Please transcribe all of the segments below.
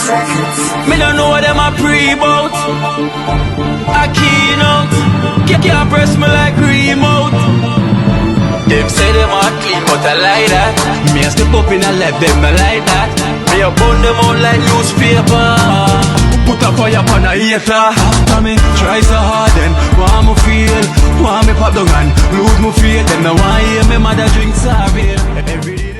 Me don't know what them a pre-bout. A keynote. Can't press me like remote. Them say them a clean, but I like that. Me a step up in a left, them I like that. Me a burn them out like newspaper. Put a fire upon a hater. After me try so hard, then want me feel, want me pop down and lose my faith. Them no want hear me mother drink sorry. Every day.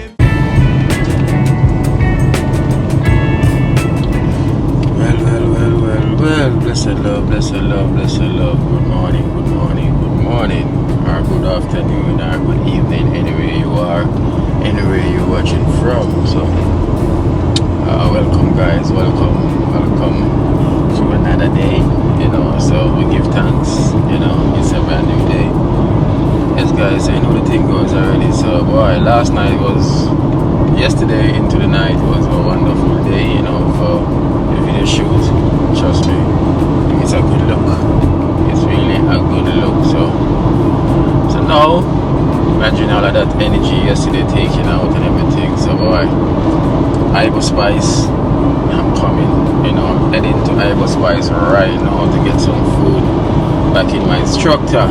Well, blessed love, blessed love, blessed love. Good morning, good morning, good morning, or good afternoon, or good evening, anywhere you are, anywhere you're watching from. So, welcome, guys, welcome to another day. You know, so we give thanks. You know, it's a brand new day. Yes, guys, I know the thing goes already. So, boy, yesterday into the night was a wonderful day. You know, for the video shoot. Trust me, it's a good look. It's really a good look. So now, imagine all of that energy yesterday taken out and everything. So boy, Ibo Spice, I'm coming. You know, I'm heading to Ibo Spice right now to get some food back in my structure.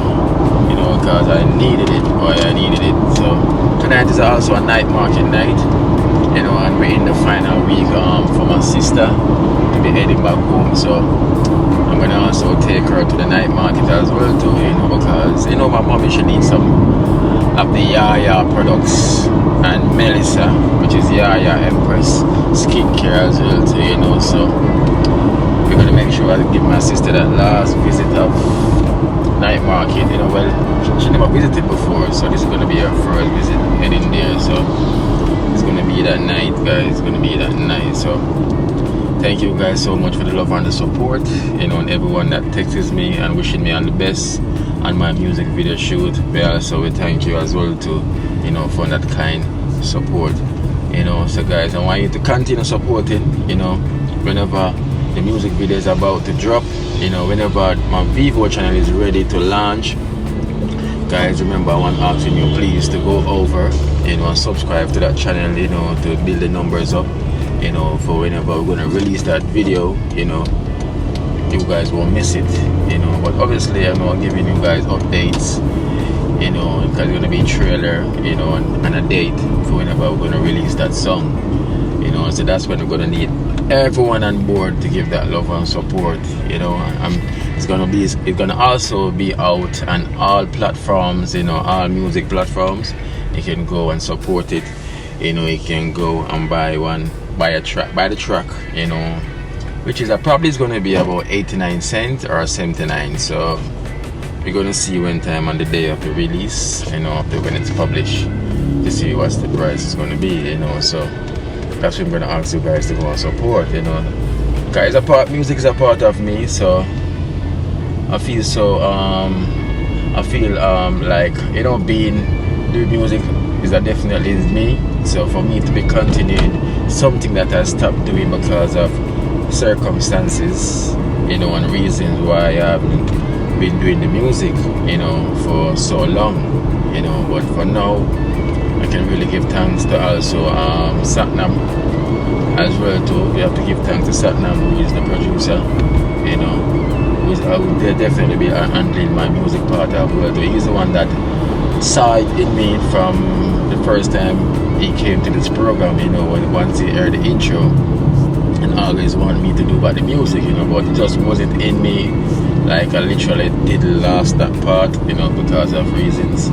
You know, because I needed it. Boy, I needed it. So tonight is also a night market night. You know, and we're in the final week for my sister to be heading back home. So I'm gonna also take her to the night market as well too, you know, because you know my mommy, she needs some of the Yaya products and Melissa, which is Yaya Empress skincare as well too, you know. So we're gonna make sure I give my sister that last visit of night market, you know. Well, she never visited before, so this is gonna be her first visit heading there. So it's gonna be that night, guys. It's gonna be that night. So thank you guys so much for the love and the support, you know, and everyone that texts me and wishing me all the best on my music video shoot. But also we thank you as well too, you know, for that kind support, you know. So guys, I want you to continue supporting, you know, whenever the music video is about to drop, you know, whenever my Vivo channel is ready to launch. Guys, remember, I want asking you please to go over, you know, and subscribe to that channel, you know, to build the numbers up, you know, for whenever we're gonna release that video, you know, you guys won't miss it, you know. But obviously I'm not giving you guys updates, you know, because it's gonna be a trailer, you know, and a date for whenever we're gonna release that song, you know. So that's when we're gonna need everyone on board to give that love and support, you know. It's gonna also be out on all platforms, you know, all music platforms. You can go and support it, you know. You can go and buy the track, you know, which is probably is going to be about 89 cents or 79. So we're going to see when time on the day of the release, you know, after when it's published, to see what's the price is going to be, you know. So that's what I'm going to ask you guys to go and support, you know. Guys, music is a part of me, so I feel so like, you know, doing music is definitely me. So for me to be continuing something that I stopped doing because of circumstances, you know, and reasons why I haven't been doing the music, you know, for so long, you know. But for now, I can really give thanks to also Satnam as well too. We have to give thanks to Satnam, who is the producer, you know. I would definitely be handling my music part as well. He's the one that saw it in me from the first time he came to this program, you know, once he heard the intro, and always wanted me to do about the music, you know, but it just wasn't in me. Like I literally did lost that part, you know, because of reasons,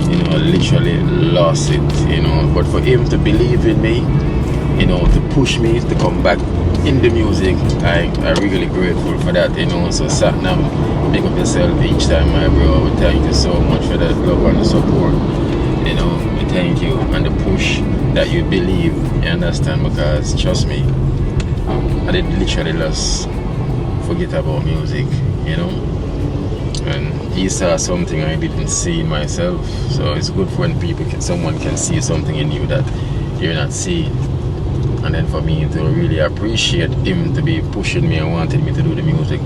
you know. I literally lost it, you know. But for him to believe in me, you know, to push me to come back in the music, I'm really grateful for that, you know. So Satnam, big up yourself each time, my bro. We thank you so much for that love and the support, you know. We thank you and the push that you believe, you understand, because trust me, I did literally just forget about music, you know. And he saw something I didn't see in myself. So it's good when someone can see something in you that you're not seeing. And then for me to really appreciate him to be pushing me and wanting me to do the music,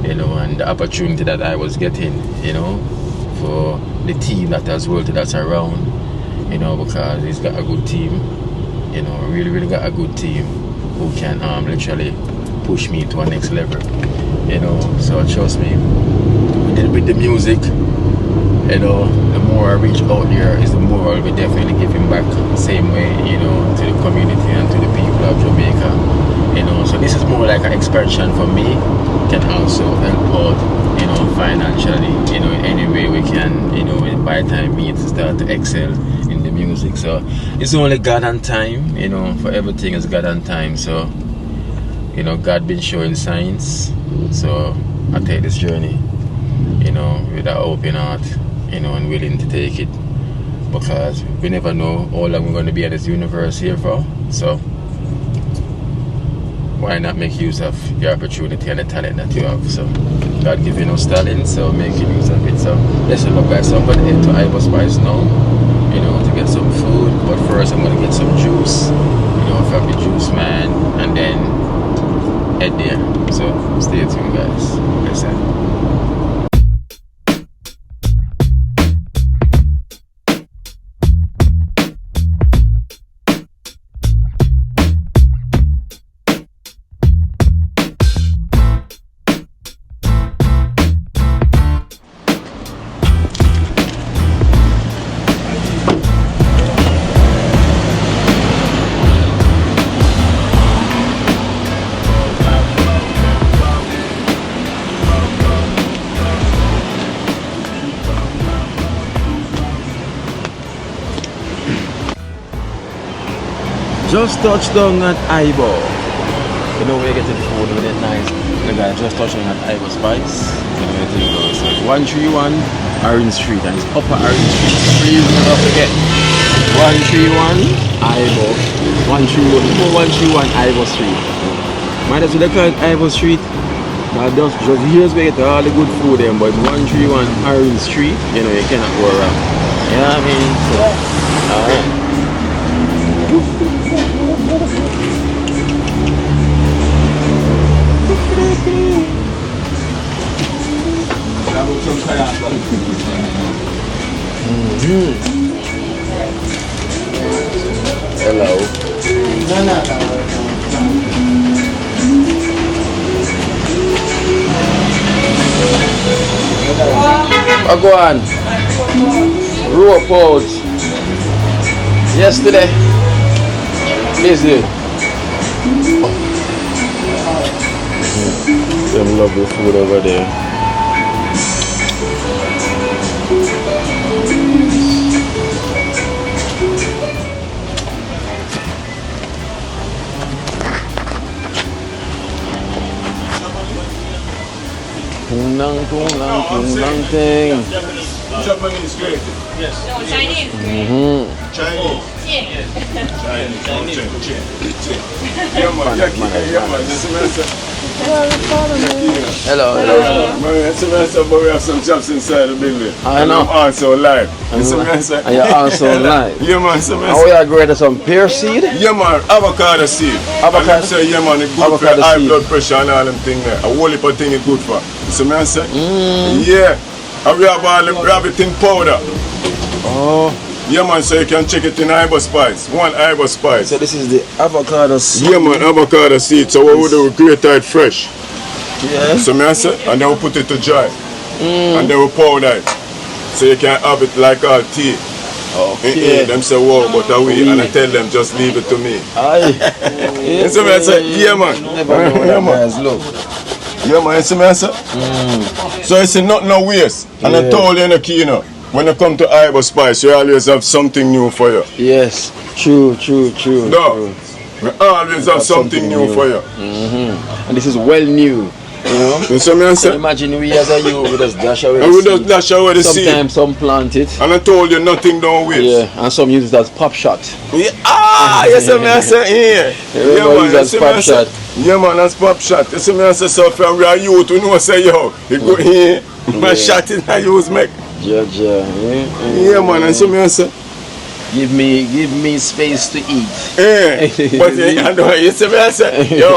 you know, and the opportunity that I was getting, you know, for the team that as well that's around, you know, because he's got a good team, you know, really got a good team, who can literally push me to a next level, you know. So trust me, with the music, you know, the more I reach out there is the more I'll be definitely giving back the same way, you know, to the community and to the people of Jamaica, you know. So this is more like an expansion for me, can also help out, you know, financially, you know, in any way we can, you know, by the time me to start to excel in the music. So it's only God and time, you know, for everything is God and time. So, you know, God been showing signs, so I take this journey, you know, with an open heart, you know, and willing to take it, because we never know how long we're going to be at this universe here for. So why not make use of your opportunity and the talent that you have? So God giving us talent, so making use of it. So let's look at somebody into Ivo Spice now, you know, to get some food. But first I'm going to get some juice, you know, from the juice man, and then head there. So stay tuned, guys. Listen. Just touched down at Ivo. You know where you get the food with it nice. The guy just touched down at Ivo Spice. You know where you go. So 131 Orange Street, and it's upper Orange Street. Please never forget. 131 Ivo. 131 Ivo Street. Might as well call it Ivo Street. Just here's where you get all the good food there, but 131 Orange Street, you know, you cannot go around. You know what I mean? So, alright. Hello. Go on. Row pose. Yesterday. Busy. Them lovely food over there. Tung thing. Japanese great. Yes. No, Chinese. Chinese. Yeah. Hello. We have some chops inside the building. I know. I'm also live. And you're also live. Yeah, man. How we are growing some pear seed? Yeah, man. Avocado seed. Avocado seed. Yeah, man. It's good for high blood pressure and all them things there. A whole heap of things is good for. So, man, say, yeah. And we have all the everything powder. Oh. Yeah, man, so you can check it in Ivo Spice. One Ivo Spice. So this is the avocado seed. Yeah, man, avocado seed. So what we do, we grate it fresh. Yeah. So me I say, and then we put it to dry. And then we powder it. So you can have it like all tea. Okay. Them say, wow, but we and I tell them, just leave it to me. Aye. And so me I say, yeah, man. Never know that, guys. Look. Yeah, man, you see me I say? So it's not no waste. And I told you in the key, you know. When you come to Ivo Spice, you always have something new for you. Yes, true. No, we always have something new for you. And this is well new, you know. You see me I say? So imagine we as a youth, we just dash away and we the just dash away the seed. Sometimes some plant it. And I told you nothing don't waste. Yeah, and some use it as pop shot. Yeah. You see me I say? Yeah. Yeah, man, you see me I say? Yeah, man, that's pop shot. You see me I say, so from we are youth, we know say, yo, you go here, my shot in I use make. Yeah, man, and so me I say, give me space to eat. Yeah, but you see me I say, yo,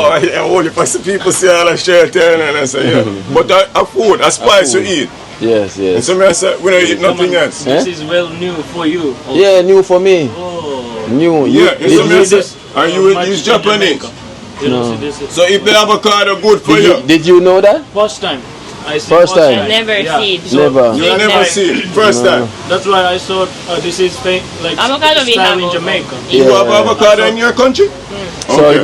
only for some people see all the shirt and I say, yeah. But a food, a spice to eat. Yes. And so me I say, we don't eat nothing else. This is well new for you. Also. Yeah, new for me. Oh. New. Yeah, and so me I say, and you will use Japanese. You No. know, see, this is So if the avocado good for you, Did you know that? first time. I see First time. I never see it. Never. you never see it. First time. That's why I thought this is like Avocado we style have in also. Jamaica. You have avocado in your country? So you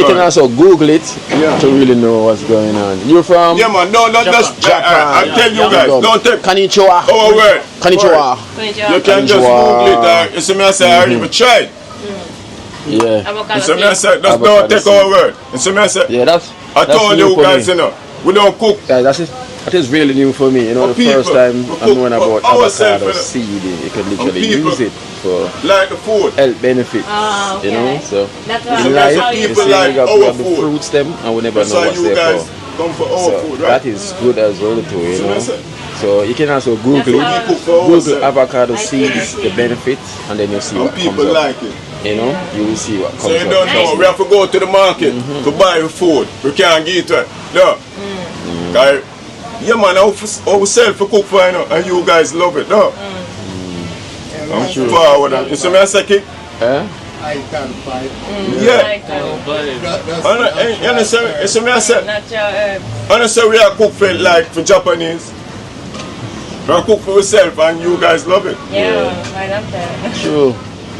can also Google it Yeah. to really know what's going on. You're from Yeah, man. No, not just. I tell you guys, don't take Konnichiwa. our word. Konnichiwa. You can just Google it. You see me, I say, I even tried. Yeah. Avocado You see me, I seed. say, just don't Avocado take our word. You see me, I say, Yeah, that's I told new you for guys, me. you know, we don't cook. Guys, that is really new for me. You know, For the first people, time for I'm knowing about ourselves, avocado you know. seed. You can literally people. use it for Like the food. health benefits. Ah, okay. You know, so That's So why in that's life, what you people see, like we have our the food. fruits them, and we never That's know why what's you there guys for. come for our So food, right? that is good as well too. You See me, I know. say, So you can also Google That's it. we cook for Google ourselves. avocado I see, I seeds, see. the benefits, and then you see And what comes people up. like it. You know, you will see what So comes you up. don't know, we have to go to the market to buy food. We can't get it. No. Guys, yeah, man, ourselves for cook for you know, and you guys love it. No. I'm Sure. forward. You see me, I say, kid? Eh? I can fight. Yeah. But You understand? You see me, I say, natural herb. honestly, we are cook for like for Japanese. We are cook for ourselves and you guys love it. Yeah, I love that. True.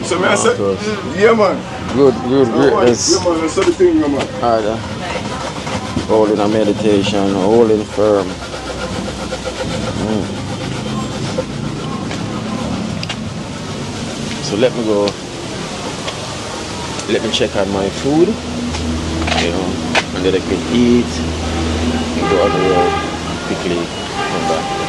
So me I say, Of course. yeah man. Good, good, Yeah greatness. man, that's the thing, yeah, man. Harder. Holding a meditation, holding firm. So let me go. Let me check on my food. You know, and then I can eat and go on the road quickly. Come back.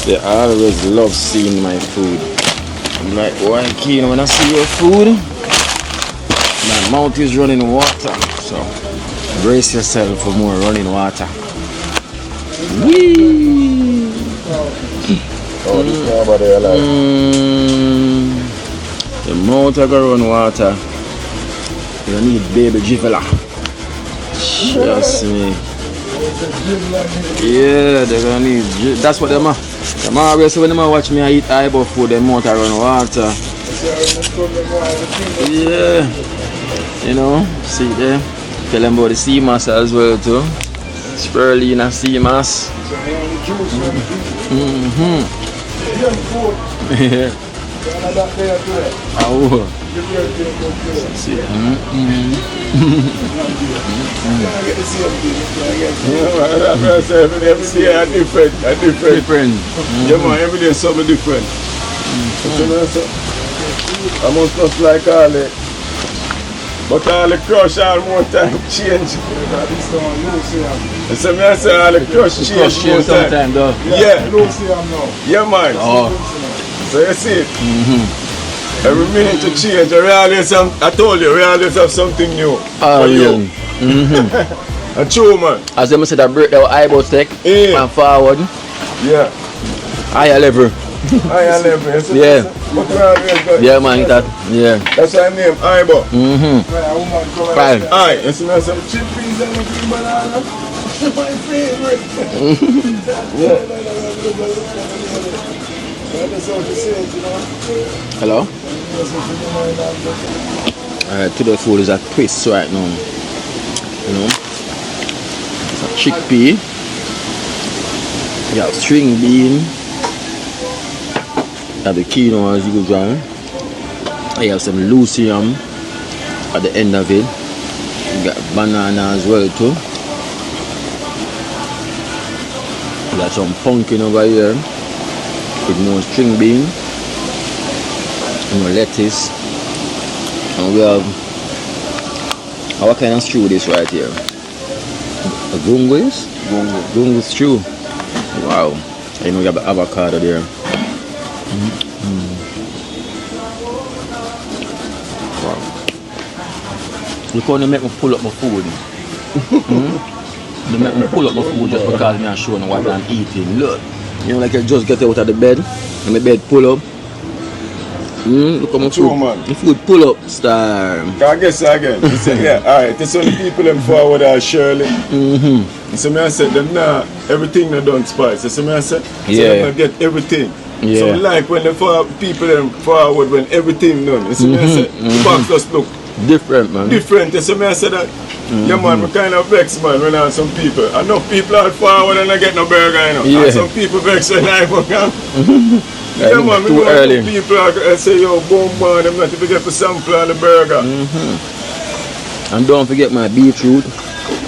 They always love seeing my food. I'm like, why Keen, when I see your food, my mouth is running water. So brace yourself for more running water. Whee! Oh, this is about their life. The mouth are gonna run water. You need baby jivela. Trust me. Yeah, they're gonna need. That's what them are. Them always when them watch me I eat eyeball food, them mouth are run water. Yeah. You know, see there. Tell them about the sea mass as well too. Spirulina sea mass. Yeah. Oh. See. Yeah, man, every day are different. Different. Yeah man, every day something different. So me I say, I must just like all the, but all the crush all more time change. So me I say all the crush change more time. sometime though. Yeah, You don't see them now. yeah man. Oh. So you see it? Every minute to change, I told you, we always have something new Oh, for you. yeah. And true man. As them said, I break their eyeball stick Yeah. and forward, Yeah. higher level. I am level. You see Yeah. what we always got. Yeah, man, that. Yeah. That's why I name Ibo. Where a woman come Fine. Aye, you see me some chickpeas and the green banana. My favorite. That's how to say it, you know. Hello. Alright, today's food is a twist right now. You know, it's a chickpea. You have string bean. You have the quinoa as usual. And you have some lucium at the end of it. You got banana as well too. got some pumpkin over here with more string bean, more lettuce, and we have what kind of stew this right here? A gungus? Gungus stew. Wow. And we have the avocado there. Wow. Look how they make me pull up my food. They make me pull up my food just because I'm showing what I'm eating. Look. You know, like I just get out of the bed and my bed pull up. Look how my food, the food pull up, star. I guess again. Yeah, alright. There's some people them forward are Shirley. So me I said them nah, everything they done spice. So me I said, so them get everything. Yeah. So like when the people them forward when everything done. So me I said the box just look different, man. Different. So me I said that yeah man, we kind of vex man when I have some people. I know people are forward and I get no burger, you know. Yeah. And some people vex when I come. Yeah man, we too know early. People are say yo boom man, I'm not to get for sample on the burger. And don't forget my beetroot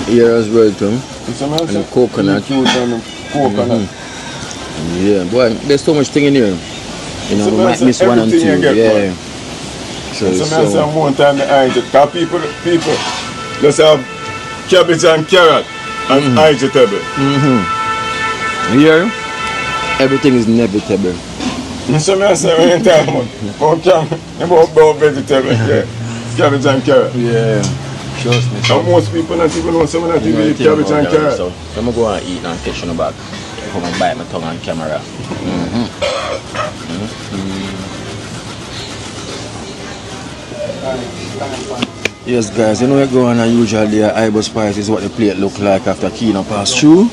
here as well too. And the coconut. Yeah, boy, there's so much thing in here. You know, we might miss one and two. Yeah. So one time the eye because people just have cabbage and carrot and vegetable. Here, everything is inevitable. So I say when you talk about vegetable, yeah. Cabbage and carrot. Yeah. Trust me. So most people not even know some not even eat cabbage and carrot. So I'm gonna go and eat and catch on the back. Come and bite my tongue on camera. Yes guys, you know we go on and usually the Ibo spice is what the plate look like after Kino pass through.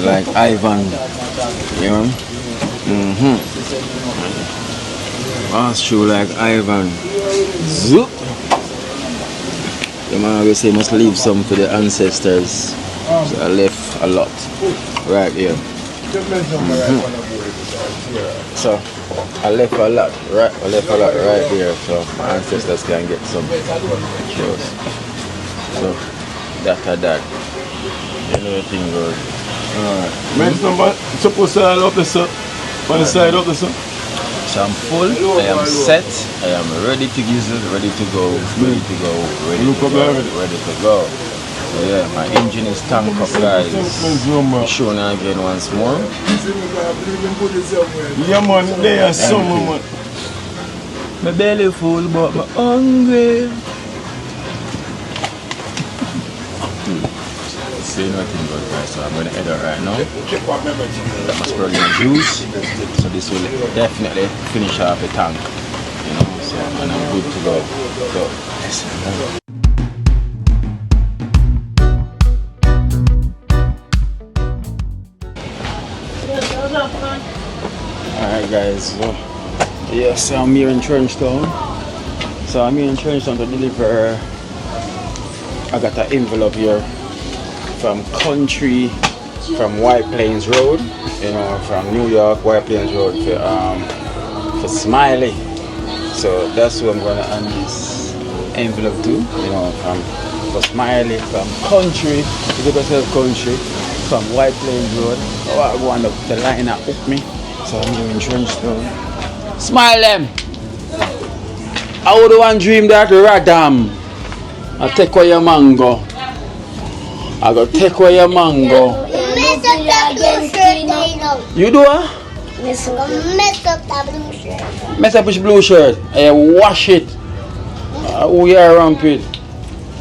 Like Ivan. You know? Pass through like Ivan. Zoop. The man always say must leave some for the ancestors. So I left a lot right here. So I left a lot right there so my ancestors can get some shows. So that. You know the thing goes. Alright. Men's number supposed to up the sun. On the side of the sun. So I'm full, I am set, I am ready to use it, ready to go. So yeah, my engine is tanked up guys. Showing again once more. Yeah man, they are summer man. My belly full but I'm hungry. See nothing good guys, so I'm going to head out right now. Got my sprugging juice, so this will definitely finish off the tank. You know, so and I'm good to go. So let's go. Alright guys, so yes, I'm here in Trenchtown. So I'm here in Trenchtown to deliver. I got an envelope here from country, from White Plains Road, you know, from New York, White Plains Road for Smiley. So that's who I'm gonna hand this envelope to, you know, for Smiley, from country, you got yourself country, from White Plains Road. Oh, I go on the line that hooked me. So I'm here in Trenchtown. Smile them! I would one dream that Radam. I take away your mango. I go take away your mango. You do what? Mess up that blue shirt. Mess up with blue shirt. I wash it. Who you around with?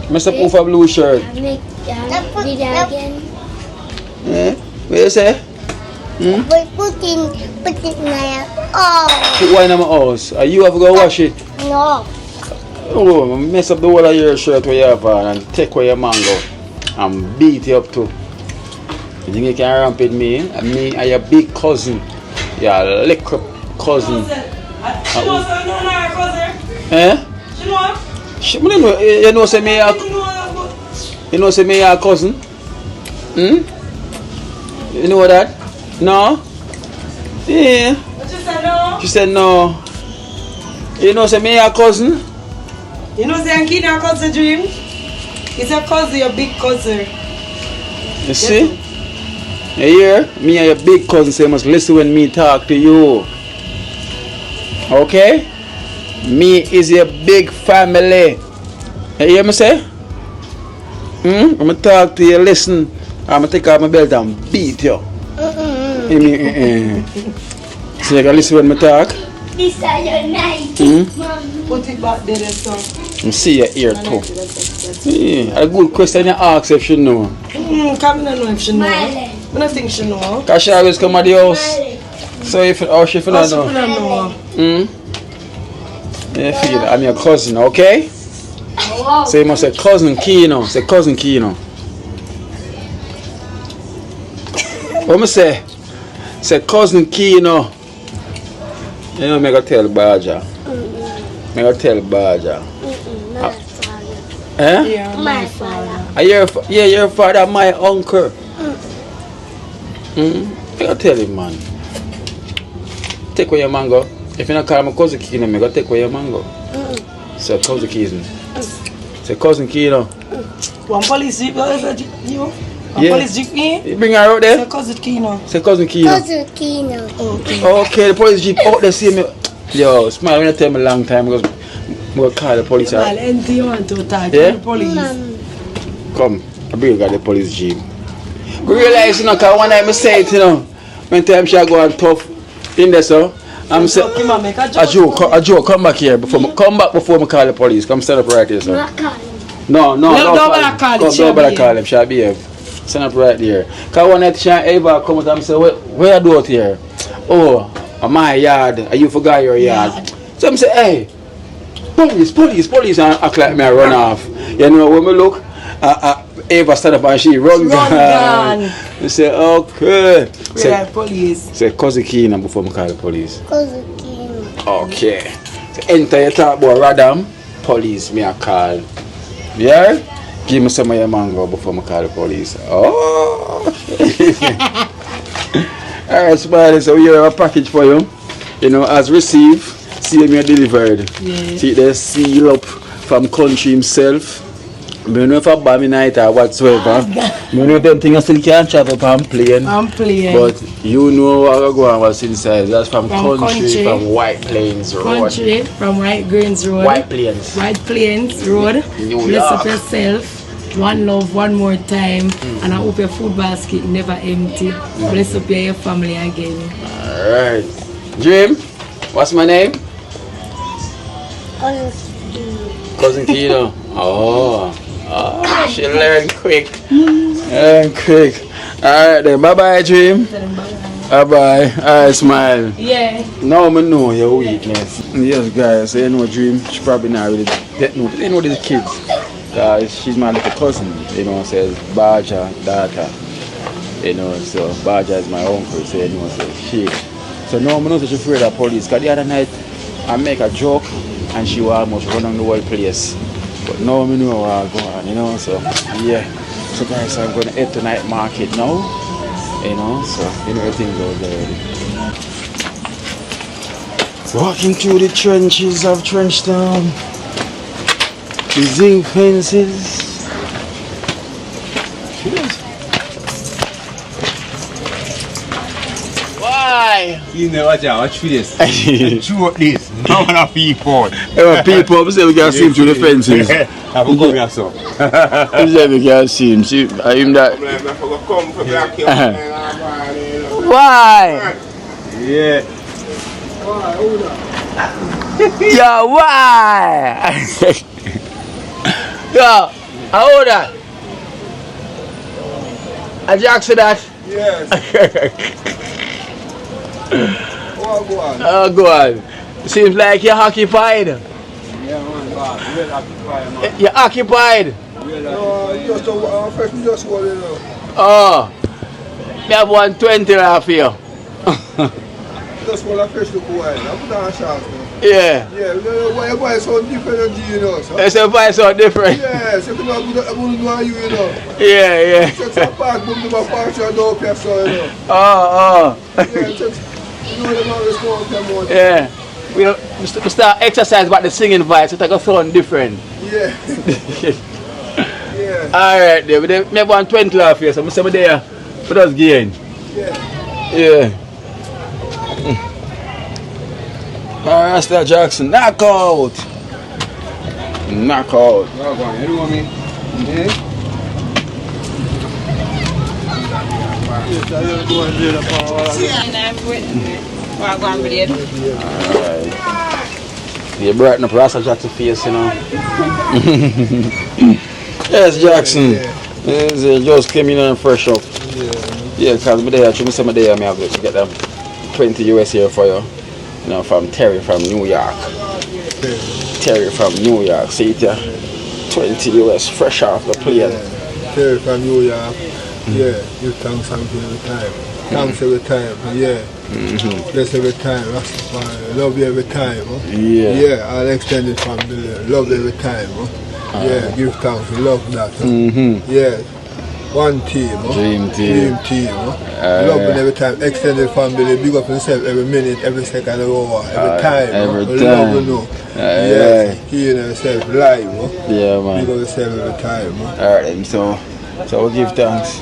Mess up with a blue shirt. Did that again? Yeah? What you say? Put it in my Put one in my house. You have to go wash it. No. Oh, mess up the whole of your shirt where you have on and take away your mango and beat you up too. You think you can ramp with me? And me and your big cousin. Your little cousin. She knows I know her cousin. Eh? She know? You know say me your cousin? You know that? No? Yeah. But she said no. She said no. You know say me your cousin? You know say Kid your cousin dream? It's a cousin, your big cousin. You see? You hear? Me and your big cousin say must listen when me talk to you. Okay? Me is your big family. You hear me say? I'm gonna talk to you, listen. I'm gonna take out my belt and beat you. So you can listen when I talk? This is your night, Mom. Put it back there, so. See your ear too. Yeah, a good question you ask if she know. Come know if she know. I don't think she know. Because she always come at the house. So if she feel not know. Yeah, feel it. I'm your cousin, okay? So you must say cousin Kino. Say cousin Kino. What me say? Say cousin Kino. You know, me go tell Baja. Me go tell Baja. Eh? Yeah, my father. Your father, my uncle. I gotta tell him, man. Take away your mango. If you don't call me cousin Kino, I gotta take away your mango. Say cousin Kino. Say cousin Kino. One police jeep, you? One police jeep me? You bring her out there? Say cousin Kino. Say cousin Kino. Cousin Kino. Okay, the police jeep out there see me. Yo, smile when you tell me a long time because I'm going to call the police out. Well, anything you want to talk to Yeah? the police. Come, I bring you the police jeep. We realize, you know, because one time I say it, you know, when time she go on tough in there, so I'm saying, a joke, come back here, before I call the police. Come stand up right here, sir. No, don't call him, she'll be here. Stand up right here. Because one night she and Eva come out and say, where you do it here? Oh, my yard, you forgot your yard. So I'm say, hey, police, and act like me I run off. You know, when we look, Eva stand up and she run down. You say, okay. Say, police. Say, cousin Keenan before I call the police. Cousin Kino. Okay. So enter your talk about Radam, police, me I call. Yeah? Give me some of your mango before I call the police. Oh. Alright, Smiley, so we have a package for you. You know, as received, see them here delivered. Yeah. See they seal up from country himself. I don't know if I bomb night or whatsoever. I don't know if them things still can't travel from plane. But you know what I go on what's inside. That's from country, from White Plains Road. Country, from White Greens Road. White Plains. White Plains Road. Bless up yourself. One love, one more time. And I hope your food basket never empty. Bless up your family again. Alright. Dream, what's my name? Cousin Kino. Oh, she learned quick. Alright then, bye-bye, Dream. Bye-bye. Alright, Smile. Yeah. Now I know your weakness. Yes, guys, so you know Dream, she probably not really get no. You know these kids. She's my little cousin, you know, says Baja, daughter. You know, so Baja is my uncle, so you know, says she. So now I know that she's afraid of police. Because the other night, I make a joke and she was almost running the whole place. But now I know what's going on, you know, so yeah. So guys, I'm going to head to night market now, you know, so you know everything goes there already. Walking through the trenches of Trenchtown, the zinc fences. Why? You know what, watch for this. Chew up this. No one of people. People, say we can see him through the fences. I'm going to come so. We say we can see him. See him that. Why? Yeah. Yo, why? Yo, how old that? Did you ask for that? Yes. Oh, go on. Seems like you're occupied. Yeah, man, we're occupied, man. You're occupied. Just go there. Oh, you have 120 left here. Just want to fresh look wine. I put on shots. Yeah. Yeah, why you buy so different than you know? So? It's a price so different. Yes, if you know, I wouldn't know you, you know. Yeah. Just a park, boom, the park, you know, so, you know. Oh. Yeah, just, you know, the man is going to come out. Yeah. We start exercise about the singing voice, so it's like a sound different. Yeah. Yeah. Alright, then. We have 120 left here, so I'm there. What else gain? Yeah. Alright, that's that Jackson. Knockout. Knockout. You know me? Yeah. Alright. You brighten up Rasta Jackson face, you know. Yes, Jackson. Yes, just came in and fresh up. Yeah, because I'm there, I say my day, I have to get them 20 US here for you. You know, from Terry from New York. Terry from New York, see it here? 20 US fresh off the plane. Terry from New York. Yeah, you thanks every time. Thanks every time, yeah. Bless every time, Rastafari. Love you every time. Yeah, I'll extend it from the love you every time. Yeah, give thanks, love that. Yeah, one team. Dream team. Dream team. Love it every time, extended family, big up yourself every minute, every second, every hour, every time. Every time. Love you know. Yeah, healing yourself live. Yeah, man. Big up yourself every time. Alright, then, so we give thanks.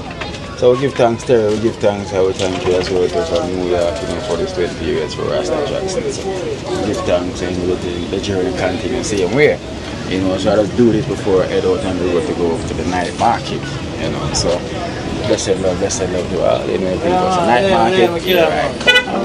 So we give thanks, Terry. We give thanks. I will thank you as well from New York, you know, for this 20 years for Rasta Jackson. So we give thanks and the journey continues same way. You know, so I just do this before I head out on the road to go to the night market. You know, so blessed love to all. You know, people. So night market. Right.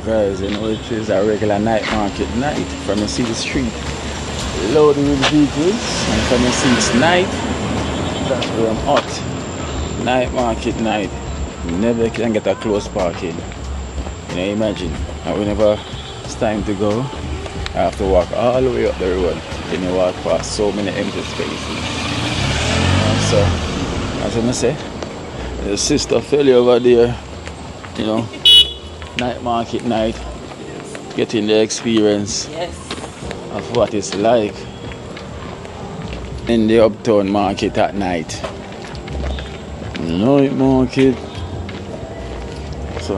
Guys, you know, it is a regular night market night. From you see the street loaded with vehicles, and from you see it's night, that's where I'm at. Night market night. You never can get a close parking. You know, imagine, and whenever it's time to go, I have to walk all the way up the road. Then you walk past so many empty spaces. So, as I say, the sister fell over there, you know. Night market night, getting the experience of what it's like in the uptown market at night. Night market. So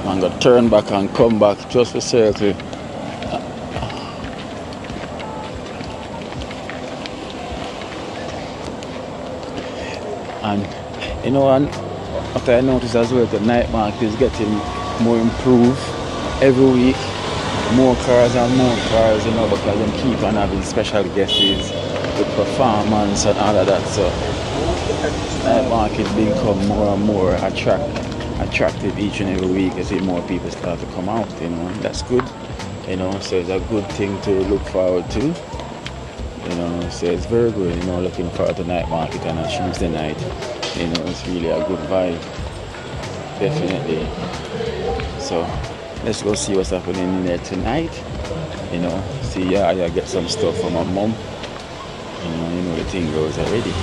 I'm gonna turn back and come back just for circle. And you know, and after I noticed as well, the night market is getting more improved every week. More cars and more cars, you know, because they keep on having special guests with performance and all of that. So night market become more and more attractive each and every week. You see more people start to come out, you know, that's good. You know, so it's a good thing to look forward to. You know, so it's very good, you know, looking forward to night market on a Tuesday night. You know, it's really a good vibe. Definitely. So let's go see what's happening in there tonight. You know, see I get some stuff from my mom. You know the thing goes already.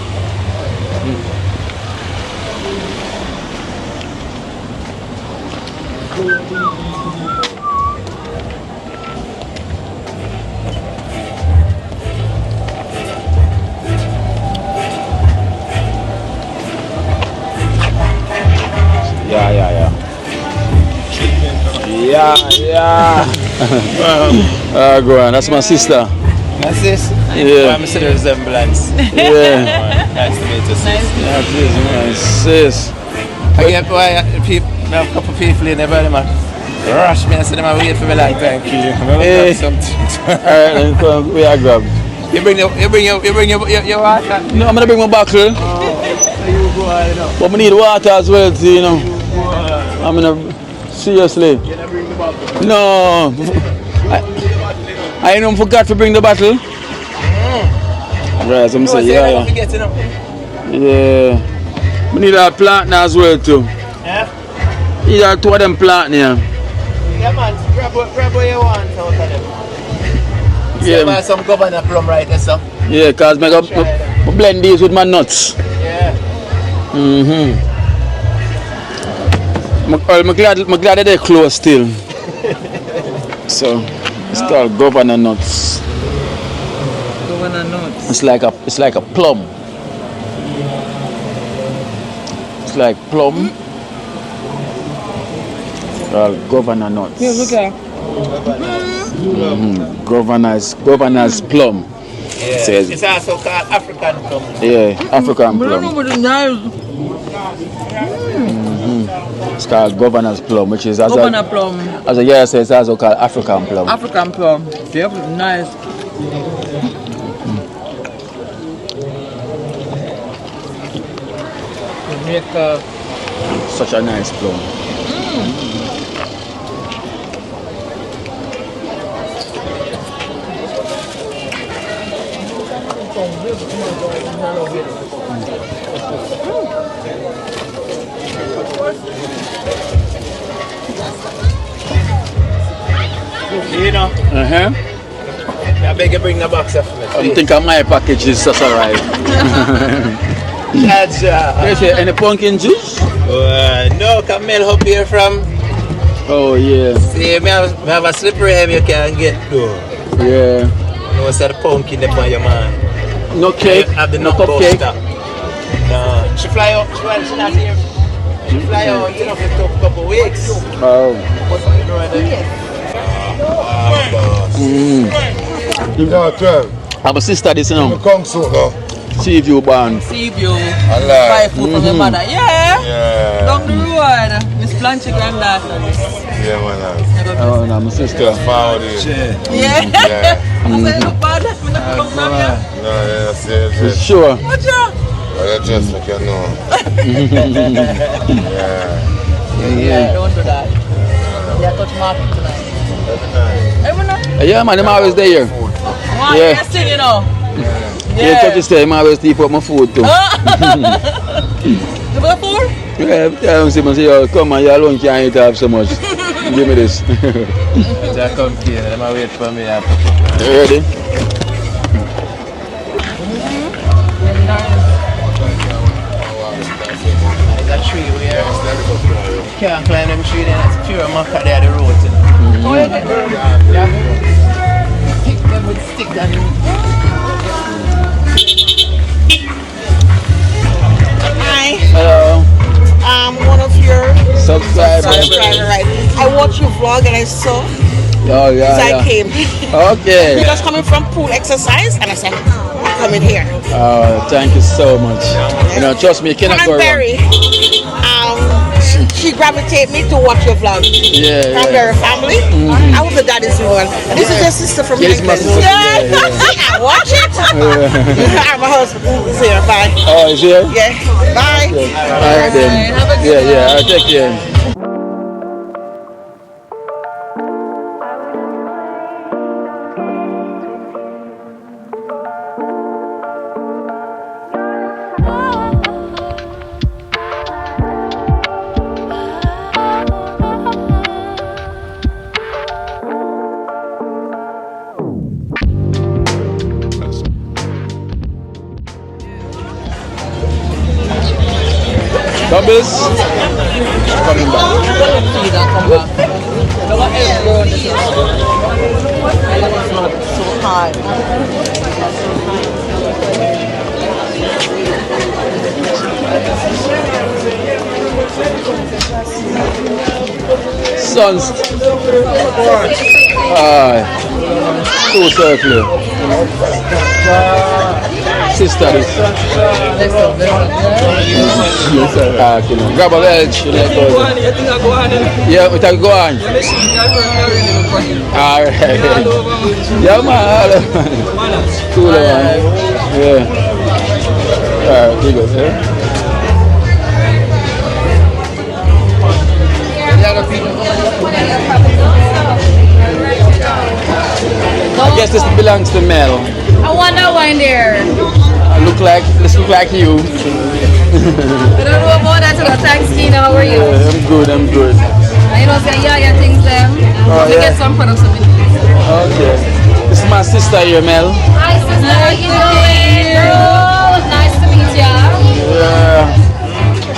Yeah. Go on. That's my sister. That's this? Yeah. I'm seeing the resemblance. Yeah. Nice to meet you, sis. That is my sis. I get why people, a couple people in there, man. Rush me and say them I wait for me like thank you. I'm gonna grab something. Alright, then come. We are grab. You bring your water. No, I'm gonna bring my bottle. You go on, you know. But we need water as well, too, you know. I'm gonna seriously. No. I don't forgot to bring the bottle. Right, I'm saying, yeah. Yeah. We need a plant now as well too. Yeah? Need a two of them plant here. Yeah man, grab what you want out of them. Yeah. See some governor plum right there, so. Yeah, cause I blend these with my nuts. Yeah. I'm glad that they're close still. So it's called governor nuts. Governor nuts. It's like a plum. It's like plum. Governor nuts. Yeah, look at Governor's plum. Yeah. Says, it's also called African plum. Yeah, African plum. It's called governor's plum, which is as Governor plum. As a year says, it's also called African plum. African plum. Yep, nice. Jamaica. Such a nice plum. You know? I beg you bring the box up for me. I think my package is just arrived. Gotcha. Any pumpkin juice? No, Camille up here from. Oh yeah. See, me have a slippery hem you can get though. Yeah. No, it's the pumpkin up on your man. No cake? Have the No cupcake? cupcake? No. She fly out, she's not here. She fly out, you know, for a couple weeks. Oh. Yeah, 12. I'm a sister this, you know. Come soon now. See if you born. See if you Allah. buy food from your mother. Yeah. Yeah. Down the road. Miss Blanche granddaughter. Yeah, man. Oh, no, my sister. Just forward it. Yeah. Yeah. I say no bad. Me not come from here. No, yeah, see, Sure. What you? I just like you know. Yeah, don't do that. Yeah, touch market tonight. Every night. Yeah, man, I'm always there. Why Yeah. you sing, you know? Yeah, touch stay, I'm always deep up my food too. You got food? Yeah, I'm saying, yo, come on, you alone can't eat half so much. Give me this. Just come here, let me wait for me. You ready? There's a tree where you can't climb them tree there, it's pure maca there at the road. Oh, yeah. Pick them with stick and Hi, Hello. one of your Subscribers. subscribers, right? I watched your vlog and I saw, Oh, yeah, so I yeah. came. Okay. Just coming from pool exercise, and I said, I'm coming here. Oh, thank you so much. You know, trust me, you cannot go wrong. Cranberry, she gravitated me to watch your vlog. Yeah, yeah. Cranberry family. I was the daddy's one. This is your sister from Yes, my England. sister. Yeah, I watch it. My husband is here. Bye. Oh, is here? Yeah. Bye. All right then. Yeah, I'll take care. Bubbles. Coming back. So hard. sons. Two circle. Sister this. Grab a belch. Yeah, we can go on. Alright. Yeah, man. Cool, man. Yeah. Alright, big up, yeah. I guess this belongs to Mel. I want that one there. This look like you. I don't know about that. Thanks, Tina. How are you? I'm good. I know say yeah things them. Let me get some products of it. Okay. This is my sister here, Mel. Hi sister, how you doing? Girl, nice to meet ya. Yeah.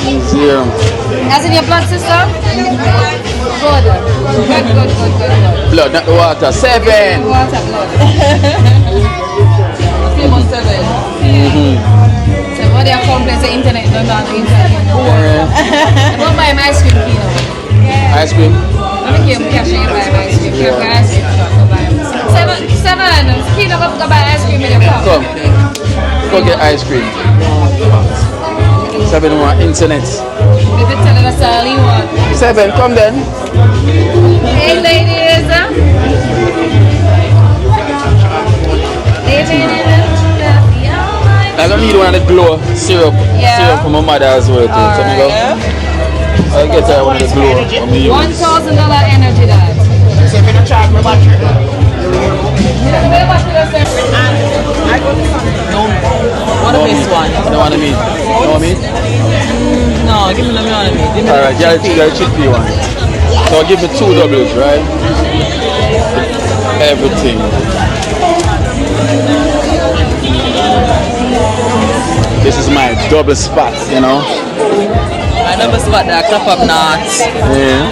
He's here. As in your blood sister? Good. Blood, not the water. 7. Water, blood. Famous 7. So what they are complex the internet, don't know the internet. I don't buy my ice cream, Kino. Ice cream? I'm going to cash in buy my ice cream. Can't buy ice cream, go buy. 7. Kino, go buy ice cream in your car. Come. Go get ice cream. 7 more internet. If you tell us all you want. 7, come then. Hey ladies. I don't need one of the glow syrup for my mother as well. So I'll get her one of the glow. $1,000 energy dad. So if you don't charge my battery. What a miss one? You don't want to meet? You want meat? No, give me the one meat. Alright, you got a chickpea one. So give me 2 doubles, right? Everything. This is my double spot, you know? My double spot there, crop up nuts.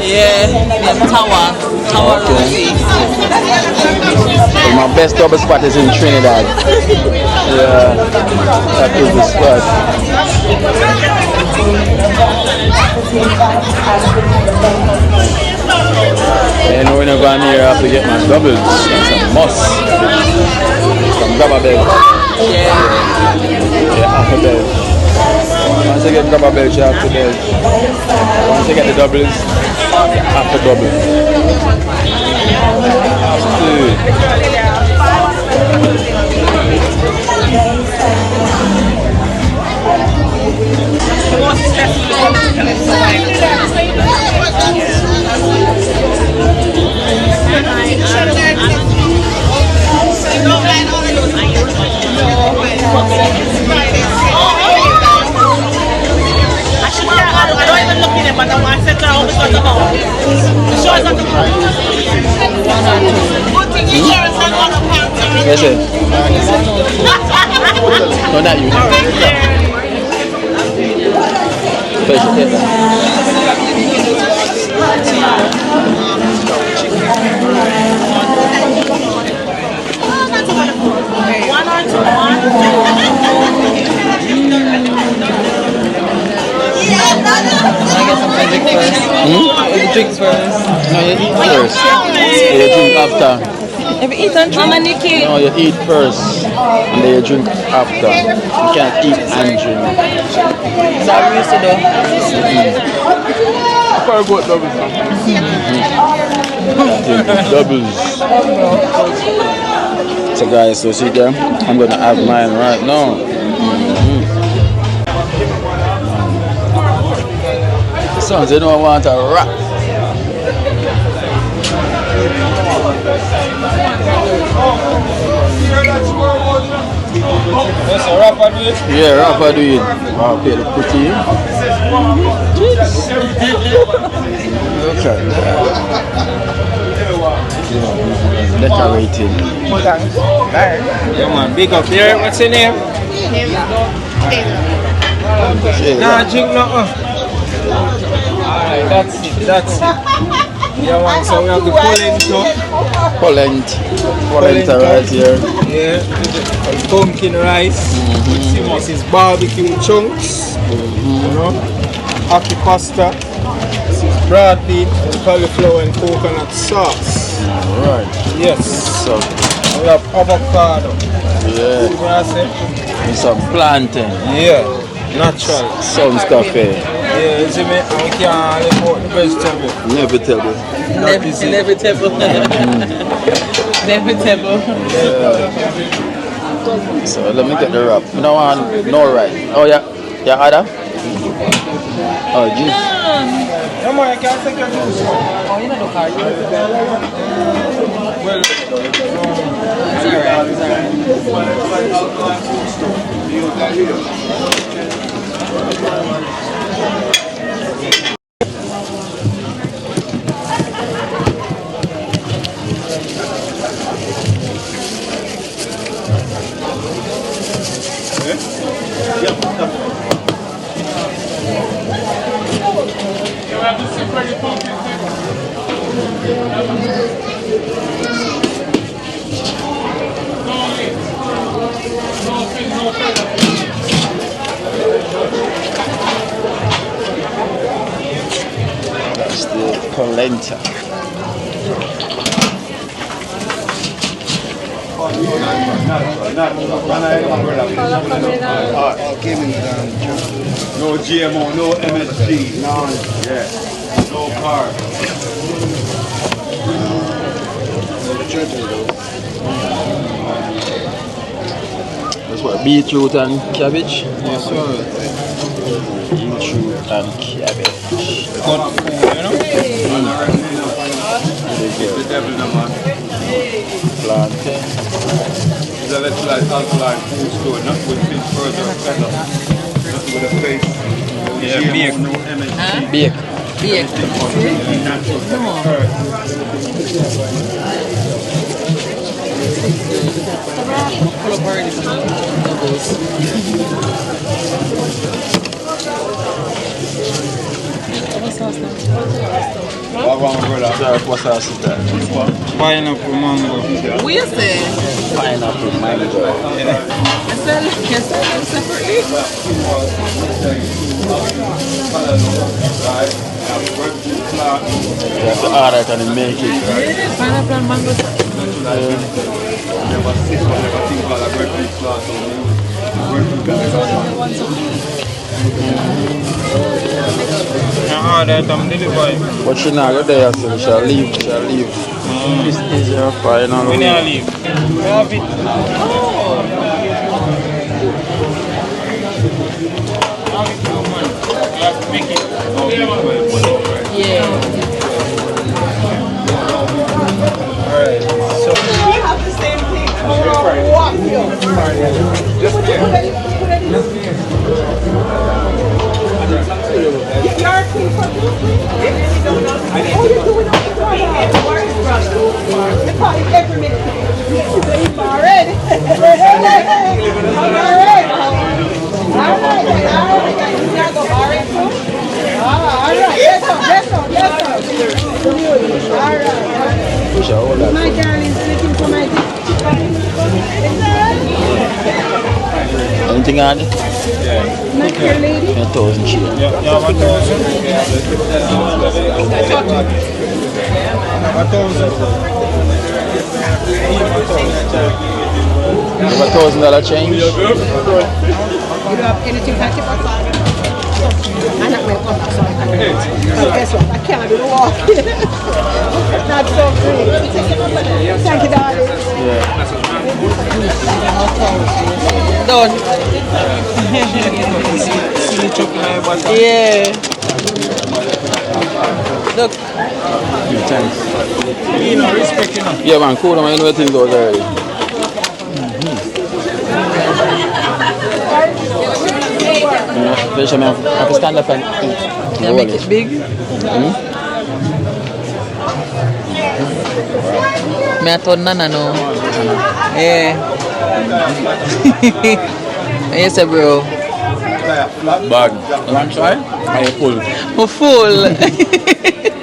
Yeah, tower Rosie. So my best double spot is in Trinidad. Yeah, that is the spot. You know when you go in here, I have to get my doubles. That's a must. From Grabber Bell. Yeah, half a bell. Once you get Grabber Bell, you have to bell. Once you get the doubles, half a double. I don't even look in it, but I want to set out because of all. The show is on the front. Good thing you share is not on the front. Yes, sir. No, not you. One or two, one. I guess I'm going to drink first. Drink first. No, you eat first. You drink after. If you eat and drink. No, you eat first. And then you drink after. You can't eat and drink. That's how we used to do. For good doubles. Doubles. So guys, so see them? I'm gonna have mine right now. Sons, they don't want a rap. Yes, a rapper do it? Yeah, rapper do it. Wow, okay, look pretty. Okay. Decorated. Yeah, man, big up there. What's your name? Nah, drink nothing. Alright, that's it. Yeah, man, so we have the polenta right here. Yeah, pumpkin rice. This is barbecue chunks. You know, ackee pasta. This is broad beef, cauliflower and coconut sauce. Alright. Yes. So we have avocado. yeah. You know say? And some plantain. Yeah. Natural. Sounds cafe. Yeah, you see me? And we can't live out the vegetable. Inevitable. Inevitable. Inevitable. So let me get the wrap. No one, no right. Oh yeah, yeah, Ada. Oh juice. Come on, you can't take your juice. Oh, you know the car. Well, it's That's the polenta. No GMO, no MSG, none. Yeah. No carbs. That's what, beetroot and cabbage? yes, sir. Beetroot and cabbage. Good food, you know? The devil, no man. Plantain. It's electrolyte, alkaline food store, not with fish, further, feather. Not with a face. Yeah, GMO, beef. no MSG. Bake. big. What sauce is that? Pineapple mango. What you say? Pineapple mango. You have to order it and make it. Pineapple and mango. But she not go there, so she shall leave. This is your final We way. need to leave. We have it. Yeah. Alright, so We have the same thing. Walk you. just there. You're clean for you. Oh, you're doing it. Every minute. He's already. My darling, sitting for my Anything on it? my dear lady. 1,000 shillings. You have 1,000? 1,000 change? You don't have anything to keep us? I'm not going to come back, so I can't. Guess what? I can't do the walk. It's not so great. Thank you, darling. Done. Yeah. Look. Thanks. You know, respect, you know. Yeah, man, cool, man. You know things goes already. Fish, I have to stand up and eat. Yeah, make it big. Me ato nana no. Yeah. Yes, bro. Bag. One try? Are you full? I'm full.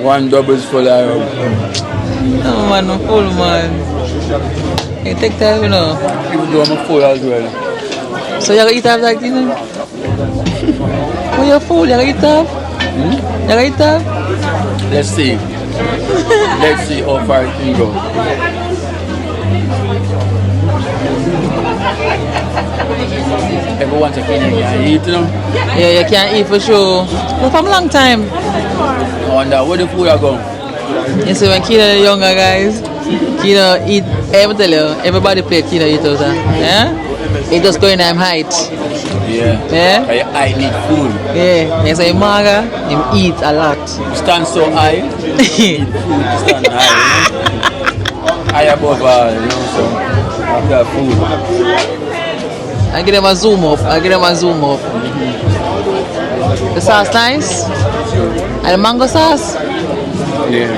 One double is full. No man, I'm full man. You take time, you know. Even though I'm full as well. So you gotta eat half that, you know? Oh, you're full, you gotta eat half? You gotta eat half? Let's see. Let's see how far it can go. Everyone can eat, you know? Yeah, you can't eat for sure. But from a long time. I wonder where the food are going. You see, when Kino the younger guys, Kino eat, I will tell you, everybody play Kino eat out there. Yeah? It just going in height. Yeah. Yeah? I need food. Yeah. You say, Maga, him eat a lot. Stand so high. Eat food, stand high. You know? High above all, you know, so after food. I give them a zoom up. The sauce nice? And the mango sauce? Yeah.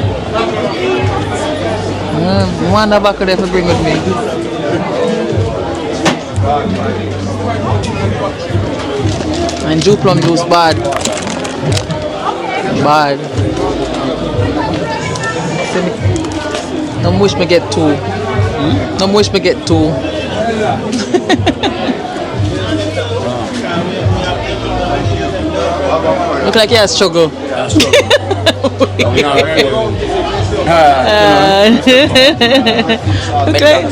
One back there to bring with me. And Jew plum juice bad. Bad. Don't wish me get two. Don't wish me get two. Look like you struggle. Okay.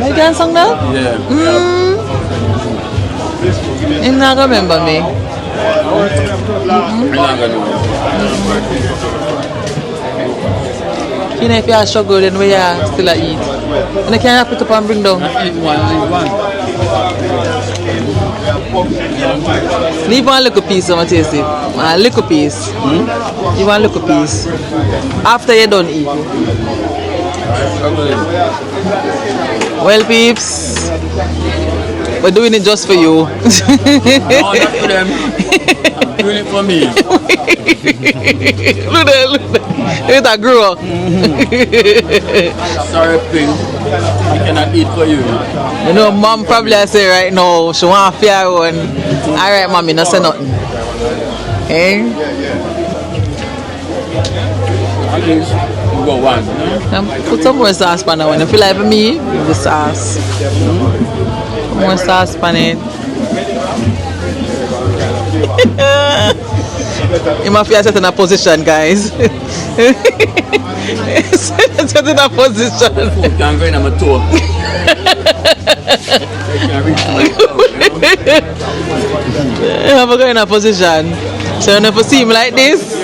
Megan song now? Yeah. You're not gonna remember me. You know, if you are struggle, then we are still eat. And I can't pick up and bring down. Leave one little piece, I'm going to taste it. A little piece. Leave one little piece. After you done eat. Well, peeps, we're doing it just for you. No, not for them. I'm doing it for me. Look at that girl. Sorry, Pink. I cannot eat for you. You know, mom probably I say right now, she want to fear one. Alright, mommy, not say nothing. Eh? At least you go one. Put some more sauce on it. When you feel like for me, the sauce. More sauce on it. You must feel set in a position, guys. Set in a position. You can't go in on my toe. You have to go in a position. So you never see him like this.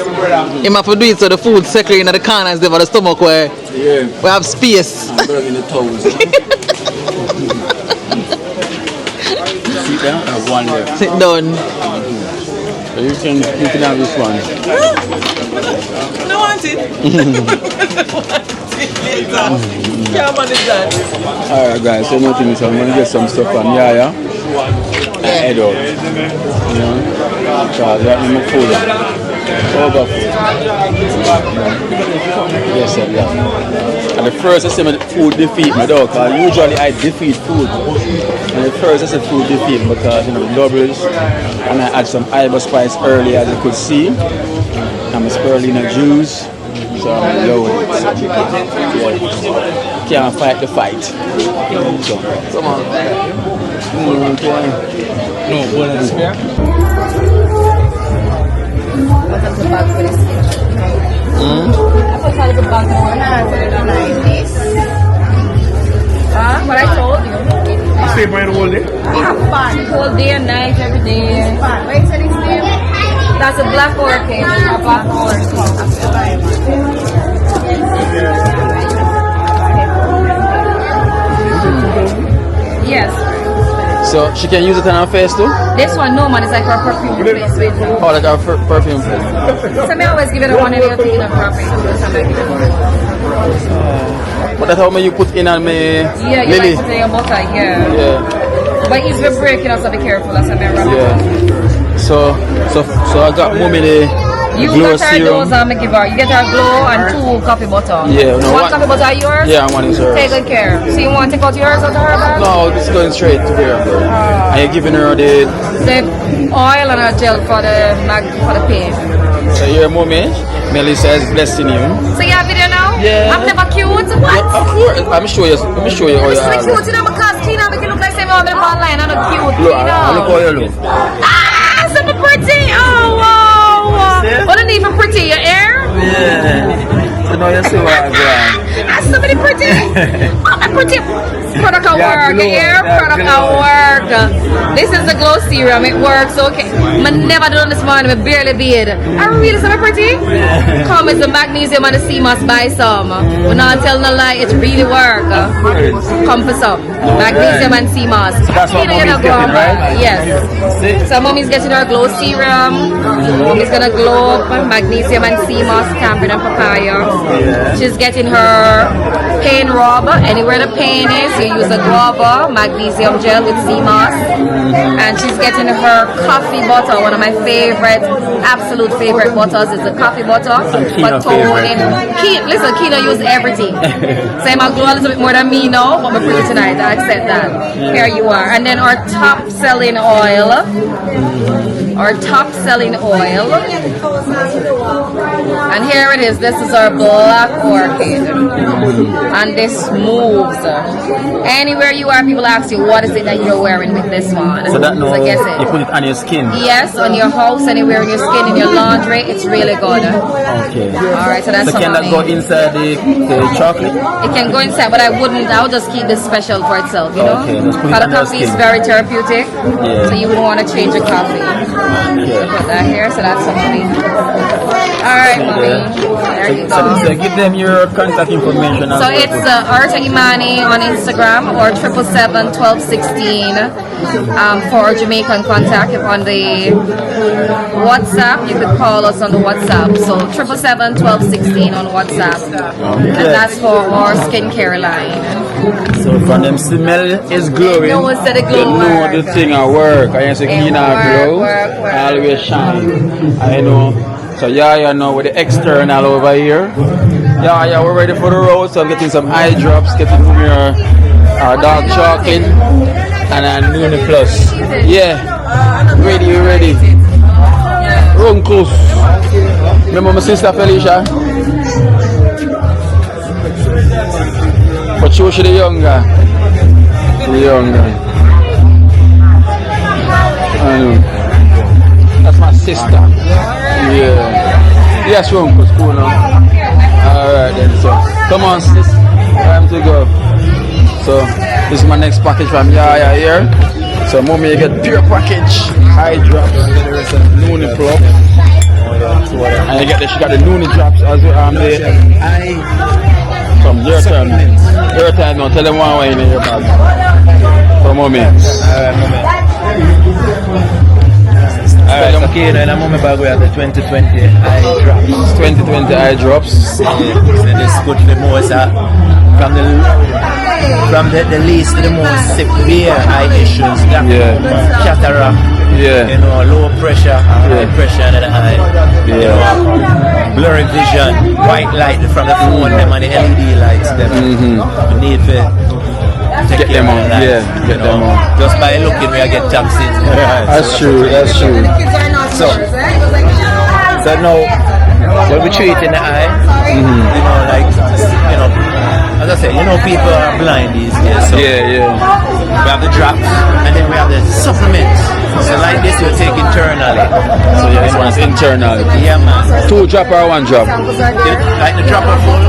You have to do it so the food circle in the corners there for the stomach where we have space. I'm going in the toes. Sit down, I have one left. Sit down. So you can have this one. No want it. Can't manage that. Alright guys, so nothing, so I'm gonna get some stuff from Yaya and head out. You know? So that is my food. Over food. Yes sir, yeah. And the first I say my food defeat my dog, because usually I defeat food. And the first I say food defeat because you know doubles and I add some Iber spice early as you could see. I'm a spirulina juice. So I'm loaded. Yeah. Can't fight the fight. So come on. No, what is there? That's the bag for this. I put a little bag on this. What I told you. You stay by the whole day? Whole day and night, every day. Wait, so this name? That's a black orchid. A black orchid. Yes. So she can use it on her face too? This one, no man, it's like her perfume replacement. Oh, like her perfume face. So I always give it a one and you'll take it a perfume. But that's how many you put in on me, yeah, you Lily? like put in your butter, yeah. But it's very breaking up, so be careful. That's what I'm yeah. So I got mommy the you glow got her serum. those I'm give her. You get her glow and 2 coffee butter. Yeah, no, one coffee butter yours? Yeah, one is hers. Take good care. So you want to take out yours out of her bag? No, it's going straight to her. And you're giving her the oil and a gel for the pain. So your mommy, Melissa is blessing you. So you have video now? Yeah. I'm never cute. What? Yeah, of course. Let me show you how you are. I'm cute, you know, because Tina make it look like I'm online. I'm not cute. Look, look how you look. Ah, so pretty. Oh, wow. Pretty product at work, hair product at work. This is the glow serum, it works okay. I never done this morning, I barely did. I really so pretty. Come as the magnesium and the sea moss buy some. But not tell no lie, it really work. Come for some. Magnesium and sea moss. That's what mommy's getting, right? Yes. So mommy's getting her glow serum. Mommy's gonna glow up magnesium and sea moss, camphor and papaya. She's getting her pain rub. Anywhere the pain is, you use a guava, magnesium gel with sea moss. And she's getting her coffee butter. One of my favorite, absolute favorite butters is the coffee butter. But toning. Listen, Kino use everything. So I'm gonna glow a little bit more than me now, but I'm pretty tonight. I accept that. Here you are. And then our top selling oil. Our top selling oil. And here it is. This is our black orchid. And this moves. Anywhere you are, people ask you, what is it that you're wearing with this one? So that so guess it. You put it on your skin? Yes, on your house, anywhere in your skin, in your laundry. It's really good. Okay. Alright, so that's can that go inside the chocolate? It can go inside, but I would just keep this special for itself, you know? Okay, let's put it But on the your coffee is skin. very therapeutic. Yeah. So you wouldn't want to change your coffee. Yeah. Put that here, so that's something. Alright, mommy. There you go. So give them your contact information. So it's Arta Imani on Instagram or 777-1216 for Jamaican contact. If on the WhatsApp, you could call us on the WhatsApp. So 777-1216 on WhatsApp. And that's for our skincare line. So from them smell is glowing. No one said it glow. You know the thing at work. I say clean and glow. Always shine. I know. So yeah, know with the external over here. Yeah, we're ready for the road. So I'm getting some eye drops, getting here our dark chocolate and a Nuni Plus. Yeah, ready. Run close. Remember my sister Felicia? But she was the younger. I know. That's my sister. Yeah. Yes, run close, cool now. Alright then, so come on sis, time to go. So this is my next package from Yaya here. So mommy you get pure package, eye drops, there is a Nuni Plus. And you get she got the Nuni drops as well. The eye from your turn now, tell them one way in your bag. For mommy. Alright, mommy. Alright, so Kino and I'm on my bag we have the 2020 eye drops. 2020 eye drops. It's good for the most from the least to the most severe eye issues. Cataract, you know, low pressure, high pressure in the eye, you know, blurry vision, white light from the phone, them and the LED lights, them. You need to get them on, get them on. Just by looking, we get taxes. That's true. So now, when we treat in the eye, you know, like, you know, as I say, you know, people are blind these days. So we have the drops and then we have the supplements. So like this, you take internally. So this one's internal. Yeah, man. 2 drop or 1 drop? Like the dropper full.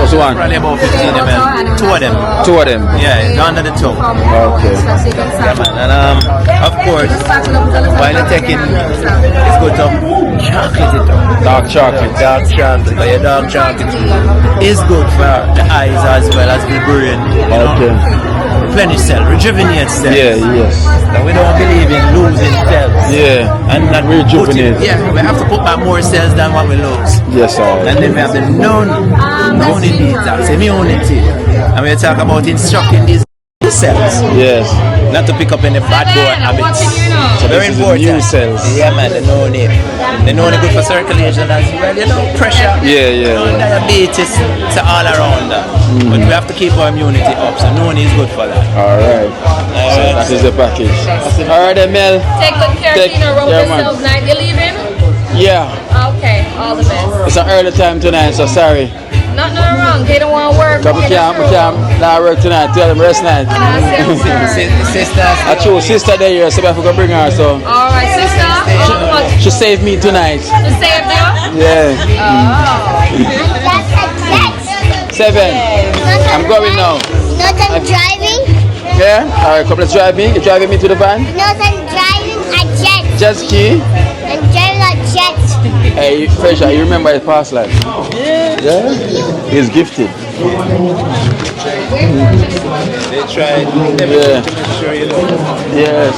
What's one? Probably about 15 ml. 2 of them. 2 of them? Yeah, under the tongue. Okay. Yeah, man. And of course, while you're taking, it's good to chocolate it up. Dark chocolate. But your dark chocolate is good for the eyes as well as the brain. You know? Replenish cells, rejuvenate cells. And we don't believe in losing cells. And not rejuvenate. We have to put back more cells than what we lose. Yes, sir. And then we have the immunity. And we talk about instructing these cells. Not to pick up any bad boy habits. So very important. New cells. Yeah, man, the no-name. The no-name good for circulation as well, you know, pressure. Diabetes, so all around that. But we have to keep our immunity up, so no-name is good for that. Alright. So that is the package. Alright then, Mel. Take good care, Kino. Roll yourself night. You leaving? Yeah. Okay, all the best. It's an early time tonight, so sorry. Nothing wrong. They don't want to work. But we can't not work tonight. Tell them rest night. I chose sister there here, so I have to bring her. So. Alright, sister. She saved me tonight. She saved you? Yeah. 7. I'm going now. No, I'm driving. Yeah? Alright, come let's drive me. You driving me to the van? No, I'm driving a jet. Jet ski? I'm driving a jet. Hey, Fresha, you remember his past life? Yeah? He's gifted. They tried. Yeah. Sure you know. Yes.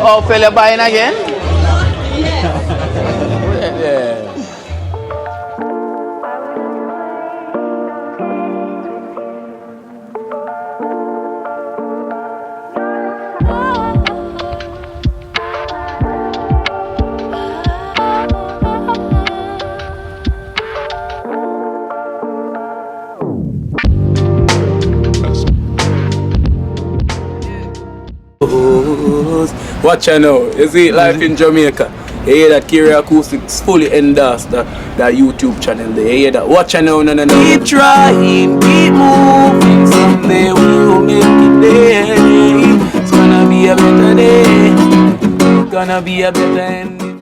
Oh, fella buying again? Yeah. Watch out now. You see life in Jamaica. You hear that Kiri Acoustics fully endorsed that YouTube channel there. You hear that? Watch out now, no. Keep trying, keep moving. Someday we will make it there. It's gonna be a better day. It's gonna be a better end.